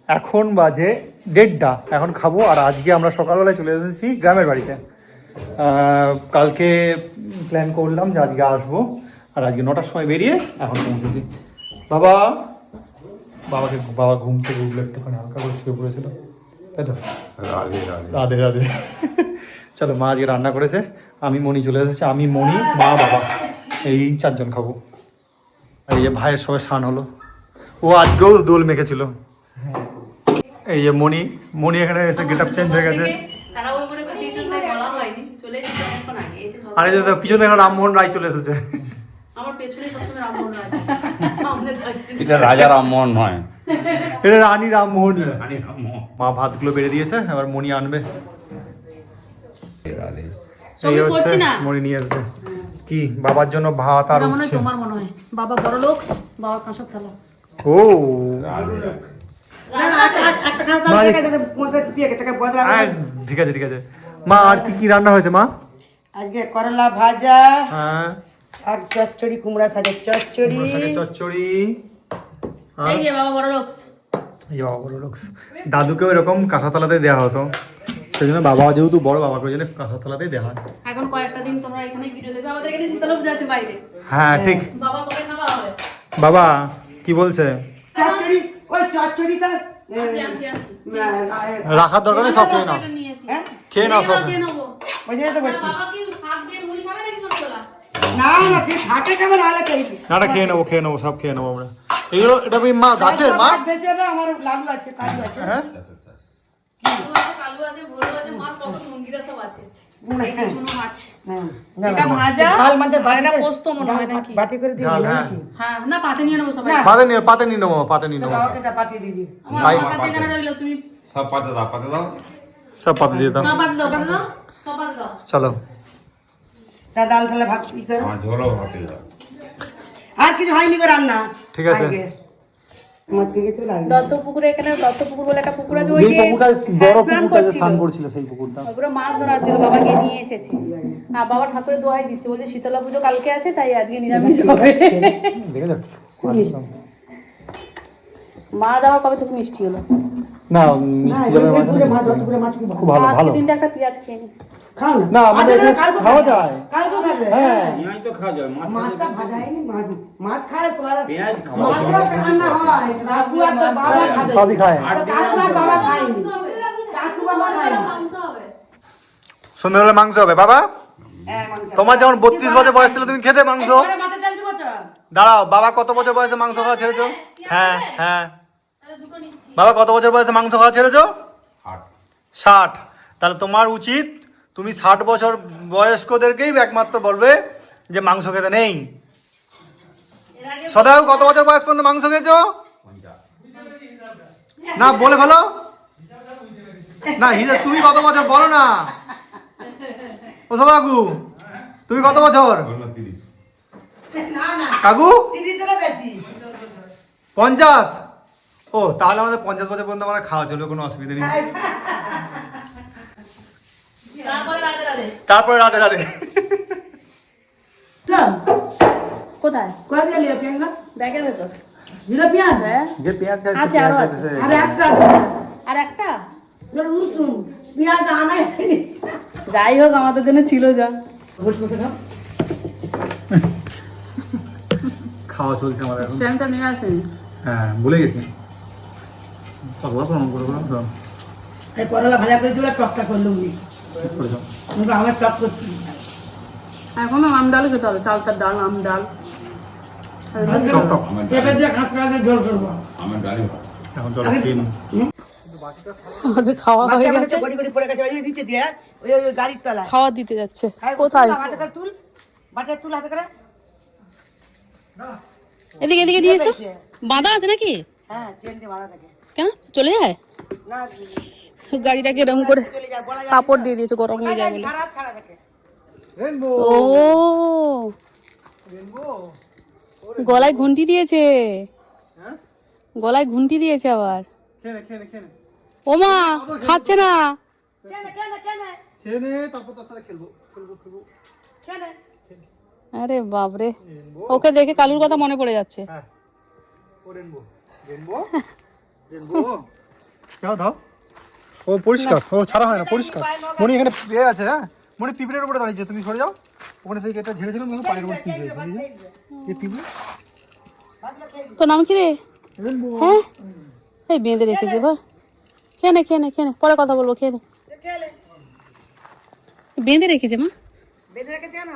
এখন বাজে 1:30, এখন খাবো। আর আজকে আমরা সকালবেলায় চলে এসেছি গ্রামের বাড়িতে। কালকে প্ল্যান করলাম যে আজকে আসবো, আর আজকে 9টার সময় বেরিয়ে এখন পৌঁছেছি। বাবা ঘুম থেকে উঠলো, একটুখানি হালকা করে শুয়ে পড়েছিল, তাই তো? রাধে রাধে। চলো, মা আজকে রান্না করেছে, আমি মণি চলে এসেছে, আমি মণি মা বাবা এই 4 জন খাবো। আর এই যে ভাইয়ের সবাই স্নান হলো, ও আজকেও দোল মেখেছিল। এই যে মণি এখানে এসে গেট আপ চেঞ্জ হয়ে গেছে। আরে পিছনে রামমোহন রায় চলে এসেছে। এটা রাজা রামমোহন নয়, এটা রানী রামমোহন। মা ভাতগুলো বেড়ে দিয়েছে, এবার মণি আনবে। মণি নিয়ে আসবে কি বাবার জন্য ভাত আর উচ্ছে। তোমার মনে হয় বাবা বড় লোক, বাবা কাঁসার থালা। ও ঠিক আছে ঠিক আছে। মা আর কি কি রান্না হয়েছে মা? আজকে করলা ভাজা, হ্যাঁ, শাক চচ্চড়ি, কুমড়া শাকের চচ্চড়ি, চচ্চড়ি। এই যে বাবা বড় লোক। এই বাবা বড় লোক। দাদুকেও এরকম কাঁসাতলাতে দেওয়া হতো, সেই জন্য বাবা যেহেতু বড়, বাবাকে ওই জন্য কাঁসাতলাতেই দেওয়া হয়। এখন কয়েকটা দিন তোমরা এখানে ভিডিও দেখবে, আমাদের এখানে শীতলভ যাচ্ছে বাইরে। হ্যাঁ ঠিক। বাবা কবে খাওয়া হবে? বাবা কি বলছে? চচ্চড়ি, ওই চচ্চড়িটা আনছি রাখার দরকার নেই, সব খেয়ে নাও, খেয়ে নাও সব। খেয়ে নেবো। ওই জন্য তো বলছি। বাবা কি শাক দিয়ে মুড়ি খাবে নাকি সন্তলা? না না, তুই শাকে খাবে না, হলে খেয়েছি। না খেয়ে নেবো, সব খেয়ে নেবো আমরা। এগুলো এটা মা গাছের মা। বেঁচে যাবে, আমার লালু আছে, কাজু আছে। হ্যাঁ, কালু আছে, ভোলু আছে, মার কত সঙ্গীতা সব আছে। হ্যাঁ। এই যে শোনো মাছ। হ্যাঁ। এটা ভাজা, ঝাল মাঝে আর এটা পোস্ত মনে হয় নাকি? বাটি করে দিয়ে ঝাল, দিলে হ্যাঁ। নাকি? হ্যাঁ, না পাতে নিয়ে নেবো সবাই। পাতে নিয়ে নেবো, পাতে নিয়ে নেবো। বাবাকে এটা পাঠিয়ে দিবি। আমার কাছে এখানে রইলো, তুমি সব পাতে দাও সব পাতে দিয়ে দাও। সব পাতে দাও, পাতে দাও, সব পাতে দাও। চলো, তা ডাল তাহলে ভাত ই করো। আমার ঝোলও ভাতে দাও। আর কিছু হয়নি গো রান্না। ঠিক আছে। আজকে আমার পেয়ে চলে আসবে। দত্তপুকুরে, এখানে দত্তপুকুর বলে একটা পুকুর আছে, ওই যে যে পুকুরটা বড় স্নান পুকুরটা যে করছিল। স্নান করছিল সেই পুকুরটা। ওগুলো মাছ ধরার জন্য বাবাকে নিয়ে এসেছি। আর বাবা ঠাকুরের দোহাই দিচ্ছে, বলছে শীতলা পুজো কালকে আছে, তাই আজকে নিরামিষ হবে। দেখে যাক। মাছ আবার কবে থেকে মিষ্টি হলো? না মিষ্টি যাবে মাছ খুব ভালো আজকে ভালো। দিনটা একটা পেঁয়াজ খেয়ে নি। খাও না। না আমাদের এখানে খাওয়া যায়। কালকে খাবে। হ্যাঁ, পেঁয়াজ তো খাওয়া যায়, মাছটা ভাজাইনি, মাছ খায় তো আর পেঁয়াজ মাছও রান্না হয়। কাকু আর তোর বাবা খাবে। সবই খায়। তো কাকু আর বাবা খায়নি। কাকু বাবা খায়নি। সন্ধ্যাবেলা মাংস হবে বাবা। হ্যাঁ, মাংস। তোমার যখন 32 বছর বয়স ছিল তুমি খেতে মাংস। এবারে মাথা তেল দিব তো? দাঁড়াও, বাবা কত বছর বয়সে মাংস খাওয়া ছেড়েছো? হ্যাঁ হ্যাঁ, বাবা কত বছর বয়সে মাংস খাওয়া ছেড়েছো? 60। তাহলে তোমার উচিত তুমি 60 বছর বয়স্কদেরকেই একমাত্র বলবে যে মাংস খেতে নেই। সদাও কত বছর বয়স পর্যন্ত মাংস খেয়েছো? না বলে ফেলো না, হিজা তুমি কত বছর বলো না। ও সদাগু তুমি কত বছর? না না, কাকু 30 বেশি। 50। ও তাহলে আমাদের 50 বছর পর্যন্ত আমরা খাওয়া চলবে, কোনো অসুবিধা নেই। তারপরে রাধে রাধে। কোথায়? কয় দিয়ে লিও পেঁয়াজ? ব্যাগের ভেতর। দিলো পেঁয়াজ? হ্যাঁ, যে পেঁয়াজটা আছে, আরো আছে। আর একটা আর একটা রসুন পেঁয়াজ আনাই হয়নি। যাই হোক, আমাদের জন্য ছিল যা। বসে বসে খাও। খাওয়া চলছে আমাদের এখন। স্ট্যান্ডটা নিয়ে আসেনি। হ্যাঁ ভুলে গেছি। কতবার প্রণাম করে বললাম তো। এই করলা ভাজা করে দিলে টকটা করলো উনি। ঠিক করেছো। আমরা আমার টক করছি। এখনো আম ডাল খেতে হবে, চালতার ডাল, আম ডাল। টক টক। পেঁপে দিয়ে খাঁচড়া দিয়ে ঝোল করবো। আমার ডালি ভাত। এখন চলো খেয়ে নিই। আমাদের খাওয়া হয়ে গেছে, গড়ি গড়ি পড়ে গেছে, ওই দিতে দিয়ে ওই ওই গাড়ির তলায়। খাওয়া দিতে যাচ্ছে। কোথায়? কোথায়? হাতে করে তুল, বাটার তুল হাতে করে। এদিকে এদিকে দিয়েছো, বাঁধা আছে নাকি? হ্যাঁ, চেন দিয়ে বাঁধা থাকে। কেন চলে যায়? না গাড়িটাকে এরকম করে চলে যায়, বলা যায় কাপড় দিয়ে দিয়েছে, গরম হয়ে যায় বলে। সারা ছাড়া থাকে। রেনবো ও রেনবো। গলায় ঘুন্টি দিয়েছে, হ্যাঁ গলায় ঘুন্টি দিয়েছে আবার। খেয়ে নে খেয়ে নে খেয়ে নে। ও মা খাচ্ছে না। কেন কেন কেন খেয়ে নে, তারপর তোর সাথে খেলবো খেলবো খেলবো। কেন? আরে বাপরে, ওকে দেখে কালুর কথা মনে পড়ে যাচ্ছে। হ্যাঁ ও রেনবো রেনবো রেনবো। দাও দাও। ও পরিষ্কার, ও ছাড়া হয় না, পরিষ্কার। মনি এখানে এ আছে, হ্যাঁ মনি পিঁপড়ের উপরে দাঁড়িয়েছে, তুমি সরে যাও। ওখানে থেকে এটা ঝেড়েছিলাম, পায়ের উপর পিঁপড়ে এই পিঁপড়ে। তোর নাম কি রে? হ্যাঁ এই বেঁধে রেখেছে বা খেয়ে নে খেয়ে নে খেয়ে নে, পরে কথা বলবো, খেয়ে নে। বেঁধে রেখেছে মা? বেঁধে রেখেছে কেন?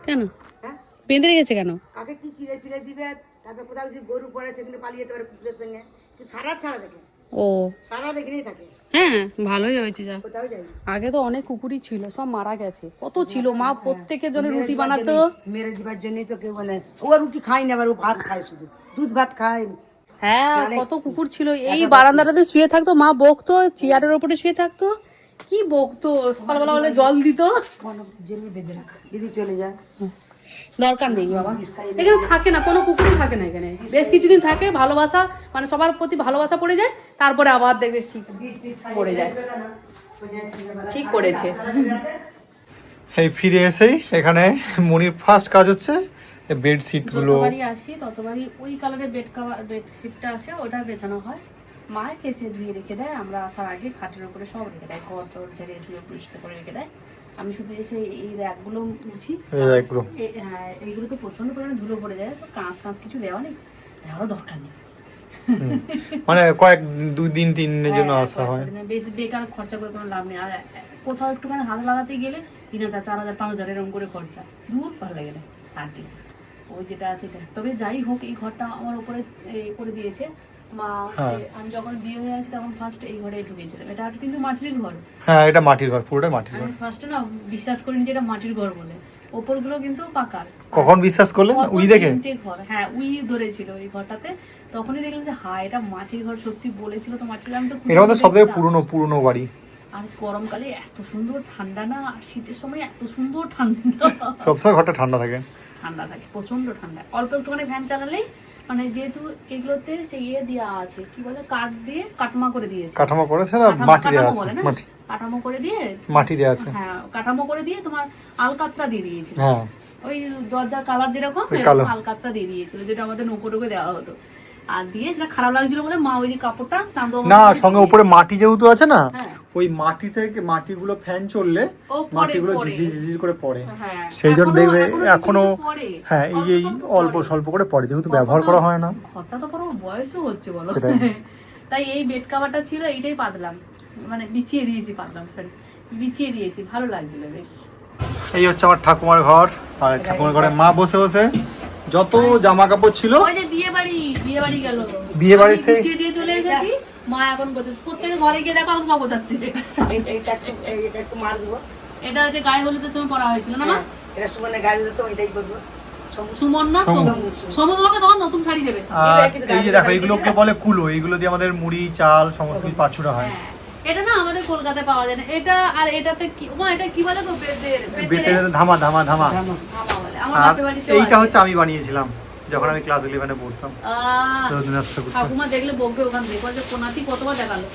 কেন হ্যাঁ? বেঁধে রেখেছে কেন? কাকে কি চিড়ে ফিরে দিবে, তারপর কোথাও যদি গরু পড়ে সেখানে পালিয়ে যেতে পারে কুকুরের সঙ্গে। কিন্তু সারা ছাড়া দেখে, ও সারা দেখেই থাকে, হ্যাঁ ভালোই হয়েছে যা। কোথাও যাই। আগে তো অনেক কুকুরই ছিল, সব মারা গেছে। কত ছিল, মা প্রত্যেকের জন্য রুটি বানাতো। মেরে দিবার জন্যই তো কেউ মানে ও রুটি খায় না, আবার ও ভাত খায়, শুধু দুধ ভাত খায়। হ্যাঁ কত কুকুর ছিল, এই বারান্দাটাতে শুয়ে থাকতো, মা বকতো, চেয়ারের উপরে শুয়ে থাকতো, কি বকতো। সকালবেলা হলে জল দিত। কোনো জন্যই বেঁধে রাখা, যদি চলে যায় দরকার নেই বাবা, এখানে থাকে না, কোনো কুকুরই থাকে না এখানে। বেশ কিছুদিন থাকে, ভালোবাসা মানে সবার প্রতি ভালোবাসা পড়ে যায়, তারপরে আবার দেখবে পড়ে যায়। ঠিক করেছে। এই ফিরে এসেই এখানে মনির ফার্স্ট কাজ হচ্ছে বেডশিট গুলো। যতবারই আসি ততবারই ওই কালারের বেডশিটটা আছে, ওটা বেছানো হয়। মা কেচে ধুয়ে রেখে দেয়, আমরা আসার আগে খাটের উপরে সব রেখে দেয়, ঘর টর ছেড়ে ধুয়ে পরিষ্কার করে রেখে দেয়। আমি শুধু এসে এই র্যাকগুলো মুছি। হ্যাঁ এইগুলো তো প্রচন্ড পরিমাণে ধুলো পড়ে যায়, তো কাঁচ কিছু দেওয়া নেই, দেওয়ারও দরকার নেই। মানে কয়েক 2 দিন 3 দিনের জন্য আসা হয়, বেশি বেকার খরচা করে কোনো লাভ নেই। আর কোথাও একটুখানি হাত লাগাতে গেলে 3,000 4,000 5,000 এরকম করে খরচা, দূর ভালো লাগে না। আর কি ওই যেটা আছে এটা। তবে যাই হোক, এই ঘরটা আমার উপরে করে দিয়েছে মা। আমি যখন বিয়ে হয়ে আসি তখন ফার্স্ট এই ঘরে ঢুকেছিলাম। এটা কিন্তু মাটির ঘর। হ্যাঁ এটা মাটির ঘর, পুরোটাই মাটির ঘর। আমি ফার্স্টে না বিশ্বাস করিনি যে এটা মাটির ঘর বলে, ওপরগুলো কিন্তু পাকার। কখন বিশ্বাস করলেন? উই দেখে? ঘর, হ্যাঁ উই ধরেছিল এই ঘরটাতে, তখনই দেখলাম যে হ্যাঁ এটা মাটির ঘর। সত্যি বলেছিল তো মাটির ঘর। আমি তো এটা আমাদের সবথেকে পুরনো বাড়ি। আর গরমকালে এত সুন্দর ঠান্ডা না, আর শীতের সময় এত সুন্দর ঠান্ডা। সবসময় ঘরটা ঠান্ডা থাকে, ঠান্ডা থাকে, প্রচন্ড ঠান্ডা। অল্প একটুখানি ফ্যান চালালেই মানে, যেহেতু এগুলোতে সেই ইয়ে দেওয়া আছে, কি বলে, কাঠ দিয়ে কাঠামো করে দিয়েছে। কাঠামো করেছে না, মাটি দেওয়া আছে, মাটি কাঠামো করে দিয়ে, মাটি দেওয়া আছে। হ্যাঁ কাঠামো করে দিয়ে তোমার আলকাতরা দিয়ে দিয়েছিল। হ্যাঁ ওই দরজার কালার যেরকম আলকাতরা দিয়ে দিয়েছিল, যেটা আমাদের নৌকো দেওয়া হতো। আর দিয়ে সেটা খারাপ লাগছিল বলে মা ওই যে কাপড়টা চাঁদো না, সঙ্গে উপরে মাটি যেহেতু আছে না, ওই মাটি থেকে মাটিগুলো ফ্যান চললে মাটিগুলো ঝিঝির করে পড়ে, সেই জন্য দেখবে এখনো। হ্যাঁ এই অল্প স্বল্প করে পড়ে, যেহেতু ব্যবহার করা হয় না। ঘরটা তো পুরো বয়সও হচ্ছে বলো। তাই এই বেড কাভারটা ছিল, এইটাই পাতলাম, মানে বিছিয়ে দিয়েছি, পাতলাম সরি বিছিয়ে দিয়েছি, ভালো লাগছিল বেশ। এই হচ্ছে আমার ঠাকুমার ঘর, আর ঠাকুমার ঘরে মা বসে বসে যত জামা কাপড় ছিল, ওই যে বিয়ে বাড়ি গেল, বিয়ে বাড়ি সেই গুছিয়ে দিয়ে চলে এসেছি। মা এখন গোছাচ্ছে, প্রত্যেকের ঘরে গিয়ে দেখো এখন সব গোছাচ্ছে। এইটা একটু মার দেবো। এটা হচ্ছে গায়ে হলুদের সময় পরা হয়েছিল না মা? এটা সুমনের গাড়ি দিতে এটাই করবো। সুমন না সমু তোমাকে তখন নতুন শাড়ি দেবে। এই যে দেখো এগুলোকে বলে কুলো, এগুলো দিয়ে আমাদের মুড়ি চাল সমস্ত কিছু পাছুরা হয়। এটা না আমাদের কলকাতায় পাওয়া যায় না এটা। আর এটাতে কি মা, এটা কি বলে গো, বেতের ধামা ধামা ধামা। বলে আমার আর বাপের বাড়িতে। এইটা হচ্ছে আমি বানিয়েছিলাম যখন আমি ক্লাস 11 এ পড়তাম। ঠাকুমা দেখলে বকবে ওখান থেকে, বলছে কোনাতি কতবার দেখালো।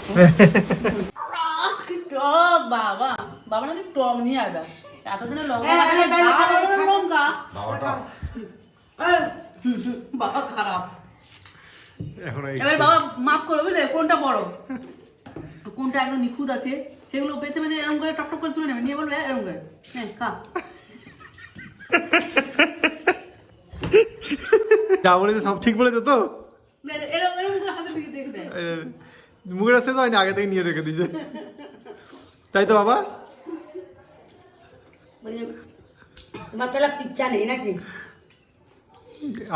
টক বাবা, বাবা নাকি টক নিয়ে আসবে এতদিনে লঙ্কা। বাবা খারাপ। এবার বাবা মাফ করো বুঝলে, কোনটা বড় কোনটা একদম নিখুঁত আছে সেগুলো বেছে বেছে এরকম করে টক টক করে তুলে নেবে, নিয়ে বলবে এরকম করে হ্যাঁ খা। যা বলেছে সব ঠিক বলেছে তো? এরকম এরকম করে হাতের দিকে দেখে দেয়। মুখের শেষ হয়নি, আগে থেকে নিয়ে রেখে দিয়েছে, তাই তো বাবা? তোমার তাহলে পিচ্ছা নেই নাকি?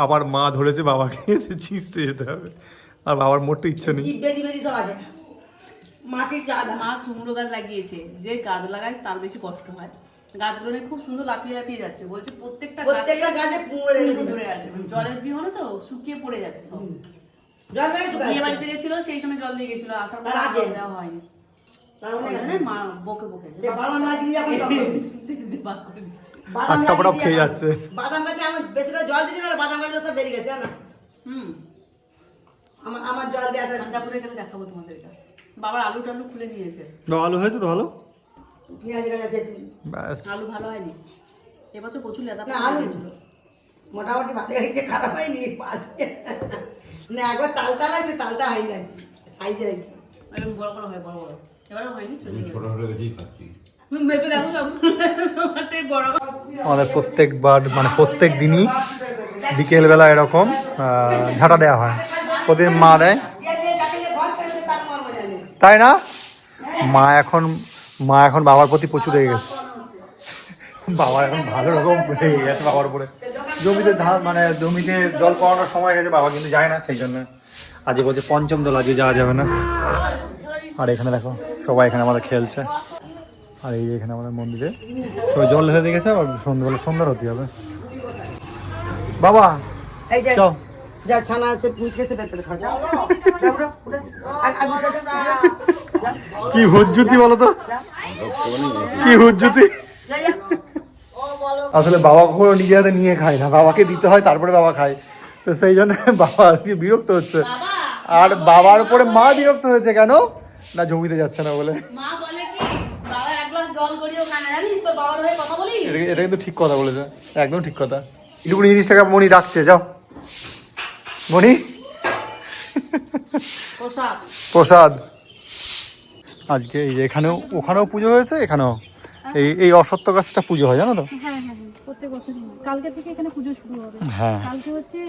আবার মা ধরেছে বাবাকে চিনতে যেতে হবে, আর বাবার মোটে ইচ্ছা নেই। বেরি বেরি সব আছে, মাটির গাছ। মা কুমড়ো গাছ লাগিয়েছে, যে গাছ লাগায় তার বেশি কষ্ট হয়। গাছগুলো খুব সুন্দর লাফিয়ে লাফিয়ে যাচ্ছে, বলছে প্রত্যেকটা গাছে কুমড়ো ধরে আছে, জলের বিহনে তো শুকিয়ে পড়ে যাচ্ছে সব। বিয়ে বাড়িতে গেছিল সেই সময় জল দিয়ে গেছিল, আসার পর আর জল দেওয়া হয়নি। মা বকে বকে বাদাম খেয়ে যাচ্ছে। বাদাম গাছে আমি বেশি করে জল দিই না, বাদাম গাছগুলো সব বেরিয়ে গেছে না। আমার জল দেওয়া তারপরে এখানে দেখাবো তোমাদেরকে। বাবার আলু টালু খুলে নিয়েছে। আলু হয়েছে তো ভালো, পেঁয়াজ গাছ আছে। আলু ভালো হয়নি এবছর, প্রচুর লেদা ছিল। মোটামুটি ভালো হয়েছে, খারাপ হয়নি। না একবার তালটা লাগছে, তালটা হয়নি সাইজে লাগছে। এরকম বড় বড় হয়, বড় বড়। এবারে হয়নি, ছোট আমি ছোট। ছোট ছোট বেশি খাচ্ছি। মেপে দেখো সব আমারটাই বড়। আমাদের প্রত্যেকবার মানে প্রত্যেক দিনই বিকেলবেলা এরকম ঝাঁটা দেওয়া হয়, প্রতিদিন মা দেয়, তাই না? মা এখন বাবার প্রতি প্রচুর রেগে গেছে। বাবা এখন ভালো রকম রেগে গেছে বাবার উপরে। জমিতে ধান মানে জমিতে জল পাওয়ানোর সময় গেছে, বাবা কিন্তু যায় না, সেই জন্য আজকে বলছে পঞ্চম দোল, আজকে যাওয়া যাবে না। আর এখানে দেখো সবাই এখানে আমাদের খেলছে, আর এই এখানে আমাদের মন্দিরে সবাই জল ঢেলে দেখেছে, আর সন্ধ্যাবেলা সুন্দর হতে হবে। বাবা এই যে চল, যা ছানা আছে পুঁতকেছে বের করে খাও, যাও। যাও, যাও, যাও। আর উঠে যাও, যাও। কি হুজ্জুতি বলো তো, কি হুজ্জুতি। যাও, যাও। আসলে বাবা কখনো নিজে হাতে নিয়ে খায় না, বাবাকে দিতে হয় তারপরে বাবা খায়, তো সেই জন্য বাবা আজকে বিরক্ত হচ্ছে। আর বাবার উপরে মা বিরক্ত হয়েছে কেন না, জমিতে যাচ্ছে না বলে। মা বলে কি বাবা এক গ্লাস জল করিও খানা, জানিস তোর বাবার হয়ে কথা বলিস? এটা কিন্তু ঠিক কথা বলেছে, একদম ঠিক কথা। এইটুকুনি জিনিসটাকে মনি রাখছে, যাও মনি। প্রসাদ। প্রসাদ আজকে এই যে ওখানেও পুজো হয়েছে, এখানেও এই অসত্য গাছটা পুজো হয়, জানো তো? হ্যাঁ হ্যাঁ, প্রত্যেক বছরই হয়। কালকে থেকে এখানে পুজো শুরু হবে। হ্যাঁ কালকে হচ্ছে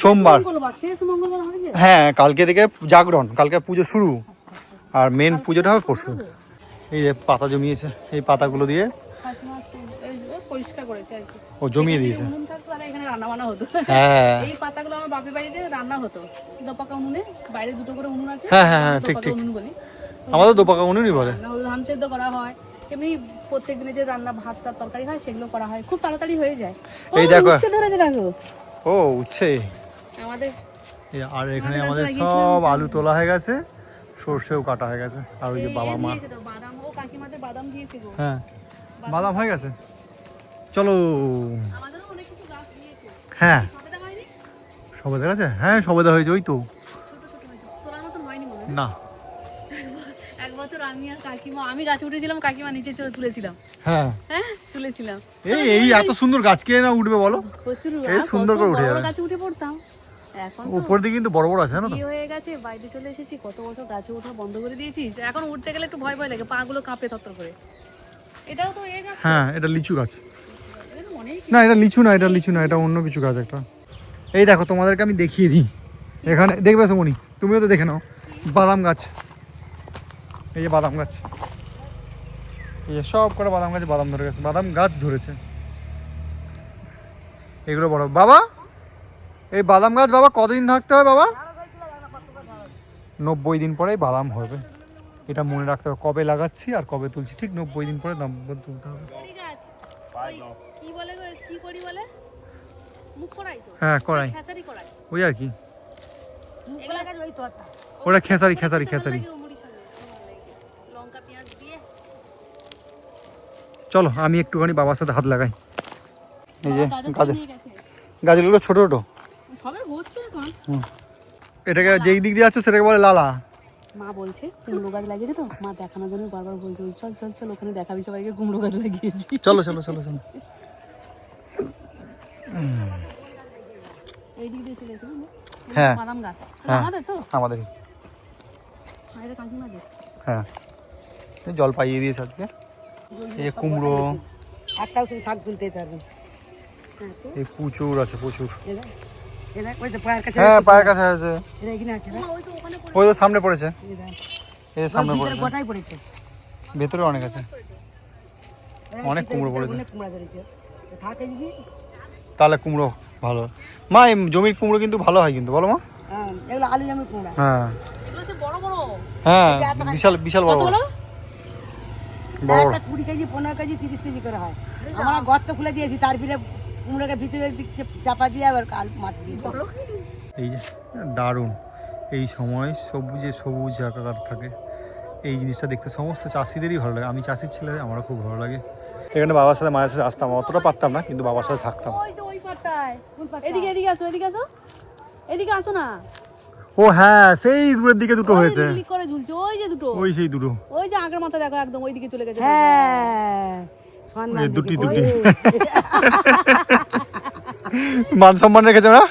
সোমবার। মঙ্গলবার, শেষ মঙ্গলবার হবে যে। হ্যাঁ কালকে থেকে জাগরণ, কালকে পুজো শুরু, আর মেন পুজোটা হবে পরশু। এই যে পাতা জমিয়েছে, এই পাতাগুলো দিয়ে কাকিমা হচ্ছে এই যে পরিষ্কার করেছে আর কি। ও জমিয়ে দিয়েছে। উনুন থাকতো আর এখানে রান্না বান্না হতো। হ্যাঁ এই পাতাগুলো আমার বাপের বাড়িতে রান্না হতো দোপাকা উনুনে, বাইরে দুটো করে উনুন আছে। হ্যাঁ, হ্যাঁ, আমরা ঠিক, দোপাকা ঠিক। উনুন বলি। আমাদের দোপাকা উনুনই বলে। রান্না হলো, ধান সেদ্ধ করা হয়, এমনি প্রত্যেক দিনে যে রান্না ভাত টাত তরকারি হয় সেগুলো করা হয়, খুব তাড়াতাড়ি হয়ে যায়। এই দেখো। উচ্ছে ধরেছে দেখো ও উচ্ছে। আমাদের। আর এখানে আমাদের আমাদের গাছে লাগিয়েছিলাম সব উচ্ছে। আলু তোলা হয়ে গেছে, সর্ষেও কাটা হয়ে গেছে, আর ওই যে বাবা মা। দিয়েছে তো বাদাম, ও কাকিমাদের বাদাম দিয়েছে গো। হ্যাঁ বাদাম হয়ে গেছে, চলো। আমাদেরও অনেক কিছু গাছ দিয়েছে। হ্যাঁ সবেদা হয়নি, সবেদা গেছে, হ্যাঁ সবেদা হয়েছে, ওই তো। ছোট ছোট হয়েছে, তোলার মতন হয়নি মনে হয়। না এক বছর আমি আর কাকিমা, আমি গাছে উঠেছিলাম, কাকিমা নিচে চড়ে তুলেছিলাম। হ্যাঁ হ্যাঁ তুলেছিলাম। এই এত সুন্দর গাছ কে না উঠবে বলো, প্রচুর এই আর সুন্দর কত করে উঠে বড় যাবে। গাছে উঠে পড়তাম। এখন তো উপর দিকে কিন্তু বড় বড় আছে, জানো তো? কি হয়ে গেছে, বাইরে চলে এসেছি, কত বছর গাছে ওঠা বন্ধ করে দিয়েছিস, এখন উঠতে গেলে একটু ভয় ভয় লাগে, পা গুলো কাঁপে থরথর করে। এটাও তো এই গাছ তো? হ্যাঁ এটা লিচু গাছ। এরকম অনেক। না এটা লিচু না, এটা লিচু না, এটা অন্য কিছু গাছ একটা। এই দেখো তোমাদেরকে আমি দেখিয়ে দিই, এখানে দেখবে সমনি, তুমিও তো দেখে নাও, বাদাম গাছ। এই যে বাদাম গাছ, এই যে সব করে বাদাম গাছে বাদাম ধরে গেছে, বাদাম গাছ ধরেছে। এগুলো বড় বাবা, এই বাদাম গাছ বাবা কতদিন থাকতে হয় বাবা? 90 দিন পরেই বাদাম হবে, এটা মনে রাখতে হবে, কবে লাগাচ্ছি আর কবে তুলছি, ঠিক 90 দিন পরে দাম তুলতে হবে। ঠিক আছে, ওই কি বলে গো, কি করি বলে, মুখ করাই তো? হ্যাঁ করাই, খেসারি করাই। ওই আর কি, এগুলা গাছ ওই তোতা। ওটা খেসারি। ভালো লাগে ও মুড়ির সঙ্গে, ভালো লাগে। লঙ্কা পেঁয়াজ দিয়ে। চলো আমি একটুখানি বাবার সাথে হাত লাগাই। এই যে গাজর গাজর, নিয়ে গেছে। গাজরগুলো ছোট ছোট। সবে হচ্ছে এখন। এটাকে যেই দিক দিয়ে আছে সেটাকে বলে লালা। মা বলছে কুমড়ো গাছ লাগিয়েছে তো, মা দেখানোর জন্য বারবার বলছে চল চল চল ওখানে দেখাবি সবাইকে কুমড়ো গাছ লাগিয়েছি। চলো চলো চলো চলো। এই দিক দিয়ে চলে এসেছিল হ্যাঁ বাদাম গাছ। হ্যাঁ আমাদের তো আমাদেরই। বাইরে কাকিমাদের। হ্যাঁ এই জল পাইয়ে দিয়েছে আজকে। এই যে কুমড়ো, একটাও শুধু শাক তুলতে পারবে। এই প্রচুর আছে প্রচুর। এরা ওই তো পায়ের কাছে। হ্যাঁ পায়ের কাছে আছে, এরা এখানে আছে না? ওই তো ওখানে ওই তো সামনে পড়েছে, এরা এই যে সামনে পড়েছে, গোটাই পড়েছে। ভেতরে অনেক আছে, অনেক কুমড়ো পড়েছে। অনেক কুমড়া ধরেছে। থাকে কি? তাহলে কুমড়ো ভালো। মা এই জমির কুমড়ো কিন্তু ভালো হয় কিন্তু, বলো মা? হ্যাঁ, এগুলো আলু জামের কুমড়া। হ্যাঁ এগুলো সে বড় বড়। হ্যাঁ বিশাল বিশাল বড় কত বড় বড়? বড়। একটা 20 কেজি 15 কেজি 30 কেজি করে হয়। আমরা গর্ত খুলে দিয়েছি, তার ভিতরে কুমড়োকে ভিতরে দিক চাপা দিয়ে আবার কাল মাছ দিয়েছি। এই যে দারুণ, এই সময় সবুজে সবুজ আকার থাকে, এই জিনিসটা দেখতে সমস্ত চাষিদেরই ভালো লাগে। আমি চাষির ছেলে, আমারও খুব ভালো লাগে। এখানে বাবার সাথে মায়ের সাথে আসতাম, অতটা পারতাম না কিন্তু বাবার সাথে থাকতাম। ওই তো ওই পাটটায়। এদিকে এদিকে আসো, এদিকে আসো। এদিকে আসো না। ও হ্যাঁ সেই দূরের দিকে দুটো ওই হয়েছে, লিক করে ঝুলছে, ওই যে দুটো। ওই সেই দুটো, ওই যে আগের মাথা দেখো একদম ওই দিকে চলে গেছে। হ্যাঁ, সম্মান এই দুটি দিকে। দুটি মান সম্মান রেখেছে না।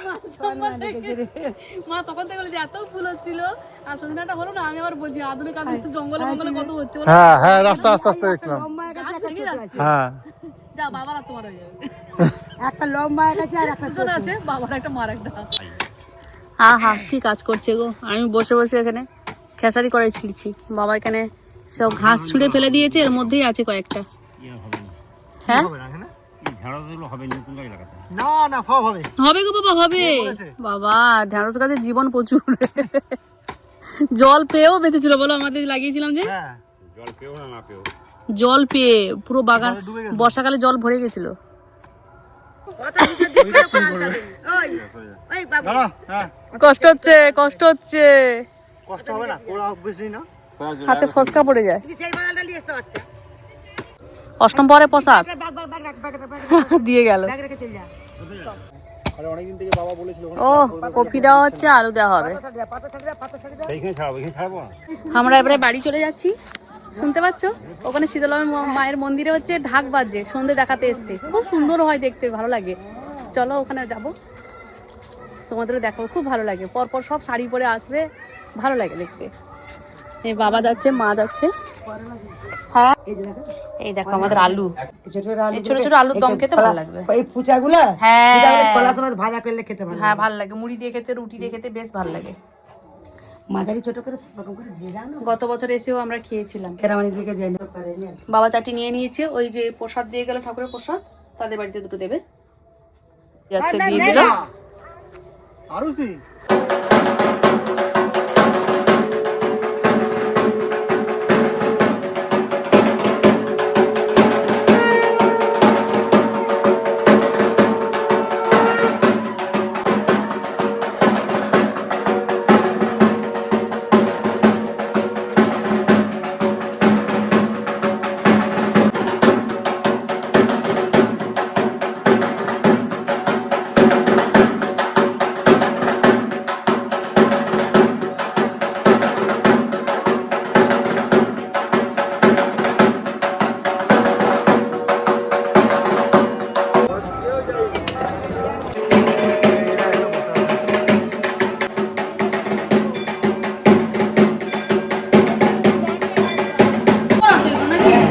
মা তখন থেকে বলে যে এত ফুল হচ্ছিল, আর সজনাটা হলো না, আমি আবার বলছি আধুনিক জঙ্গলে মঙ্গলে কত হচ্ছে বলো। হ্যাঁ হ্যাঁ, রাস্তা আস্তে আস্তে দেখলাম। গাছ ভেঙে যাচ্ছে। হ্যাঁ যা বাবার আর তোমার হয়ে যাবে। একটা লম্বা আছে আর একটা দুজন আছে, বাবার একটা মার একটা। আহা কি কাজ করছে গো, আমি বসে বসে এখানে খেসারি করে ছিঁড়ছি। বাবা এখানে সব ঘাস ছুঁড়ে ফেলে দিয়েছে, এর মধ্যেই আছে কয়েকটা। হ্যাঁ না না, সব হবে হবে গো বাবা, হবে। বাবা ঢেঁড়স গাছের জীবন প্রচুর। জল পেয়েও বেঁচেছিল বলো, আমাদের লাগিয়েছিলাম যে হ্যাঁ। জল পেয়ে পুরো বাগান বর্ষাকালে জল ভরে গেছিল। কষ্ট হচ্ছে, কষ্ট হচ্ছে, কষ্ট হবে না, ওরা বেশি না, হাতে ফসকা পড়ে যায়। সেই বাগানটা নিয়ে আসতে পারছে অষ্টম পরে প্রসাদ দিয়ে গেল। ব্যাগ রেখে চলে যা আরে অনেকদিন থেকে বাবা বলেছিল ও কপি দেওয়া হচ্ছে, আলু দেওয়া হবে। এইখানে ছাড়াবো, এখানে ছাড়াবো না। আমরা এবারে বাড়ি চলে যাচ্ছি, শুনতে পাচ্ছ? ওখানে শীতলা মায়ের মন্দিরে হচ্ছে ঢাক বাজছে, সন্ধে দেখাতে এসছে, খুব সুন্দর হয় দেখতে, ভালো লাগে। চলো ওখানে যাব, তোমাদেরও দেখাবো, খুব ভালো লাগে। পরপর সব শাড়ি পরে আসবে, ভালো লাগে দেখতে। এই বাবা যাচ্ছে, মা যাচ্ছে। হ্যাঁ এই দেখো আমাদের আলু, এই ছোট ছোট আলুর দম খেতে ভালো লাগবে। এই ফুচাগুলো হ্যাঁ কলার সময় ভাজা করলে খেতে ভালো হ্যাঁ ভালো লাগে, মুড়ি দিয়ে খেতে, রুটি দিয়ে খেতে বেশ ভালো লাগে। মাঝারি ছোট করে এরকম করে দিয়ে দাও না গত বছর এসেও আমরা খেয়েছিলাম। কেরামানি দিকে দিয়ে না পারেনি বাবা চাটি নিয়ে নিয়েছে, ওই যে প্রসাদ দিয়ে গেল, ঠাকুরের প্রসাদ, তাদের বাড়িতে দুটো দেবে। যাচ্ছে দিয়ে দিল। আরুসি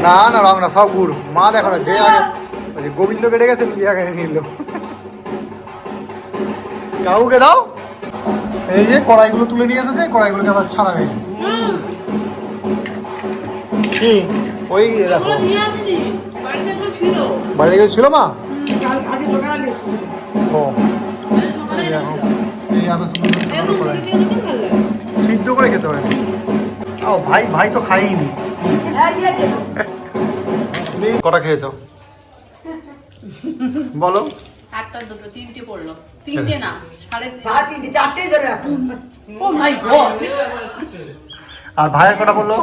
না না, রং না, সব গুড়। মা দেখো না, যে আগে ওই যে গোবিন্দ কেটে গেছে, লিয়া কেটে নিল। কাউকে দাও। এই যে কড়াইগুলো তুলে নিয়ে এসেছে, কড়াইগুলোকে আবার ছাড়াবে। কি ওই দেখো, বাড়িতে কেউ ছিল মা? আজকে সকালে ও এই দেখো, এই এত সুন্দর কড়াই সিদ্ধ করে খেতে পারে। ও ভাই, ভাই তো খাইনি। কটা খেয়েছো বলো? একটা দুটো তিনটে পড়লো, তিনটে না সাড়ে চারটেই ধরে রাখো ও মাই গড। আর ভাইয়ের কটা বললো?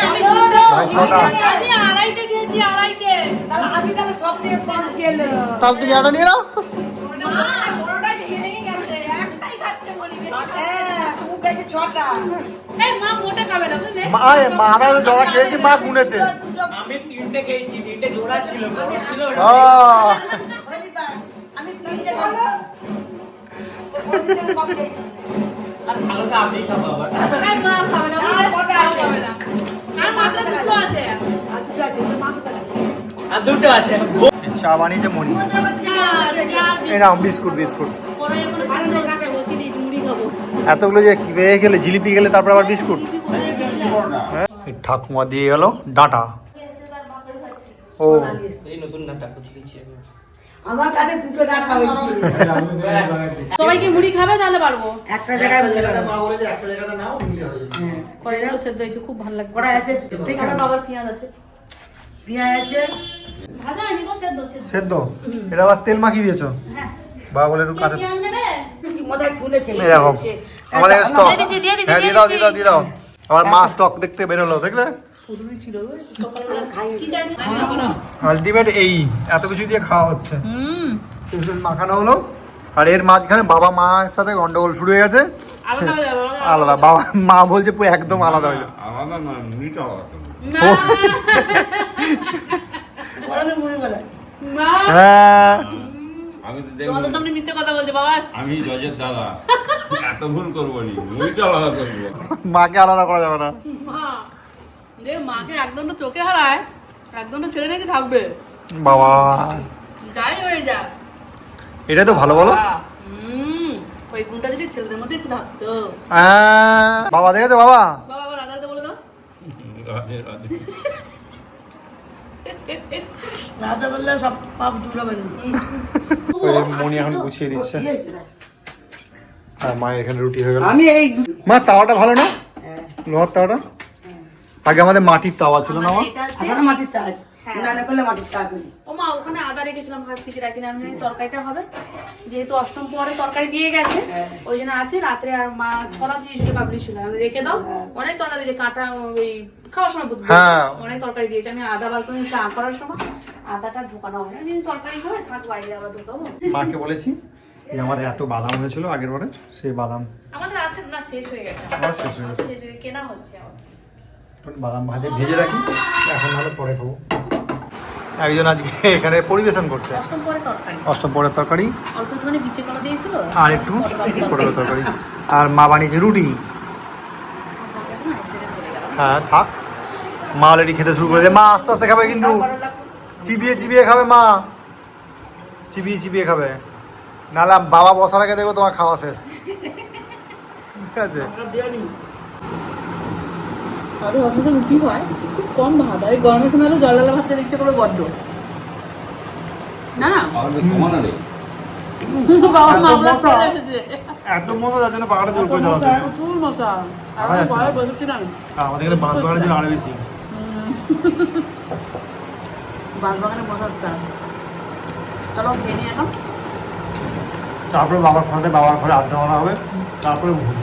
আমি দুটো, ভাই ছটা। আমি আড়াইটে খেয়েছি, আড়াইটে। তাহলে আমি তাহলে সব থেকে কম খেলো তাহলে তুমি একটা নিয়ে নাও। বড়টা খেয়ে গেছে, একটাই খাচ্ছে বলি। ও গেছে 6টা এই মা মোটা খাবে না বুঝলে? মা আমরা জলা খেয়েছি, মা গুনেছে। আমি 3টে খেয়েছি, 3টে জোড়া ছিল, বড় ছিল। আমি 3টে খাবো আর ভালো তো আমি খাবো আবার। এই মা খাবে না বুঝলে? মোটা খাবে না। আর মাত্র দুটো আছে। আর দুটো আছে। চা বানিয়েছে মনি। চার এই নাও বিস্কুট, বিস্কুট। পরে এগুলো সিদ্ধ হচ্ছে, বসিয়ে দিয়েছি, মুড়ি খাবো। এতগুলো যে খেয়ে গেলে, জিলিপি গেলে, তারপর আবার বিস্কুট। জিলিপি কোথায় চলে যায়? এই ঠাকুমা দিয়ে গেল ডাটা। ও এই নতুন নাটক কুচলিছি আমি। আমার কাছে দুটো না খাওয়াইছি সবাই কি মুড়ি খাবে তাহলে পারবো। একটা জায়গায় মা বলেছে একটা জায়গাতে নাও, নিলে হয়ে যাবে। কড়াইগুলো সেদ্ধ হয়েছে, খুব ভালো লাগবে। কড়াই আছে আমার বাবার পেঁয়াজ আছে, পেঁয়াজ আছে ভাজা হয়নি গো, সেদ্ধ সেদ্ধ। সেদ্ধ। এটা আবার তেল মাখিয়ে দিয়েছো? হ্যাঁ। বাবা বলে একটু কাঁচা। পেঁয়াজ নেবে? মশাই খুলে খেয়ে এই দেখো আমাদের স্টক। দিয়ে দিচ্ছি, দিয়ে দিচ্ছি, হ্যাঁ দিয়ে দাও, দিয়ে দাও, দিয়ে দাও। আবার মা স্টক দেখতে বেরোলো, দেখলে? কি চাই? আলটিমেট এই এত কিছু দিয়ে খাওয়া হচ্ছে, হুম শেষ মাখানো হলো। আর এর মাঝখানে বাবা মায়ের সাথে গন্ডগোল শুরু হয়ে গেছে। আলাদা হয়ে যাবে, আলাদা, বাবা মা বলছে পুরো একদম আলাদা হয়ে যাবে। আলাদা না, মিটা আলাদা। মুড়ি বলে না হ্যাঁ আমি তো তোমাদের দেখবো সামনে মিথ্যে কথা বলছে বাবা। আমি জজের দাদা এত ভুল করবো নি মুভিটা আলাদা করবো মাকে আলাদা করা যাবে না। মা যে মাকে একদম তো চোখে হারায়, একদম তো ছেড়ে রেখে থাকবে, বাবা যাই হয়ে যাক। এটাই তো ভালো বলো। ওই গুণটা যদি ছেলেদের মধ্যে একটু থাকতো। বাবা দেখে তো বাবা। বাবা আবার রাধাতে বলে দাও। রাধে রাধে রাতে বললে সব পাপ দূর হবে না। ওই যে মনি এখন গুছিয়ে দিচ্ছে। আর মায়ের এখানে রুটি হয়ে গেল। আমি এই মা তাওয়াটা ভালো না, লোহার তাওয়াটা। আগে আমাদের মাটির তাওয়া ছিল না মা। এটা হচ্ছে এখনো মাটির তাজ রান্না করলে মাটির তাজ করি। ও মা ওখানে আদা রেখেছিলাম, হাত থেকে রাখি না, আমি জানি তরকারিটা হবে, যেহেতু অষ্টম পরে তরকারি দিয়ে গেছে ওই জন্য আছে। রাত্রে আর মা ছড়া দিয়েছিল, কাবলি ছিল, আমি রেখে দাও, অনেক তরকারি দিয়ে কাটা ওই খাওয়ার সময় বুঝবো, অনেক তরকারি দিয়েছে। আমি আদা বার করে চা করার সময় আদাটা ঢোকানো হয় না, তরকারি হবে থাক বাইরে আবার ঢোকাবো। মাকে বলেছি এই আমাদের এত বাদাম হয়েছিল আগের বারে, সেই বাদাম আমাদের আছে না, শেষ হয়ে গেছে, আমার শেষ হয়ে গেছে। শেষ হয়ে কেনা হচ্ছে আবার। বাদাম ভাজে ভেজে রাখি, এখন নাহলে পরে খাবো। একজন আজকে এখানে পরিবেশন করছে অষ্টম পরে তরকারি, অষ্টম পরের তরকারি অল্প একটুখানি বিচে কলা দিয়েছিল আর একটু পটলের তরকারি, আর মা বানিয়েছে রুটি। হ্যাঁ থাক, মা অলরেডি খেতে শুরু করেছে। মা আস্তে আস্তে খাবে কিন্তু, চিবিয়ে চিবিয়ে খাবে মা, চিবিয়ে চিবিয়ে খাবে, নাহলে বাবা বসার আগে দেখবো তোমার খাওয়া শেষ। ঠিক আছে, আমাদের অসুবিধা রুটি হয় খুব কম ভাত হয়, গরমের সময় হলে জল ডালা ভাত খেতে ইচ্ছে করবে বড্ড না। কমানো রে বাবা মা এত মশা। বলে রেখেছে। এত মশা যার জন্য পাহাড়ে জোর করে যাওয়া যায়। প্রচুর মশা, দেখা যাচ্ছে না। ভয় বলছি না আমি। আমাদের এখানে বাঁশ বাগানের জন্য আরো বেশি। বাঁশবাগানে মশার চাষ। চলো খেয়ে নি এখন। তারপরে বাবার ঘরে আড্ডা মারা হবে, তারপরে ঘুম।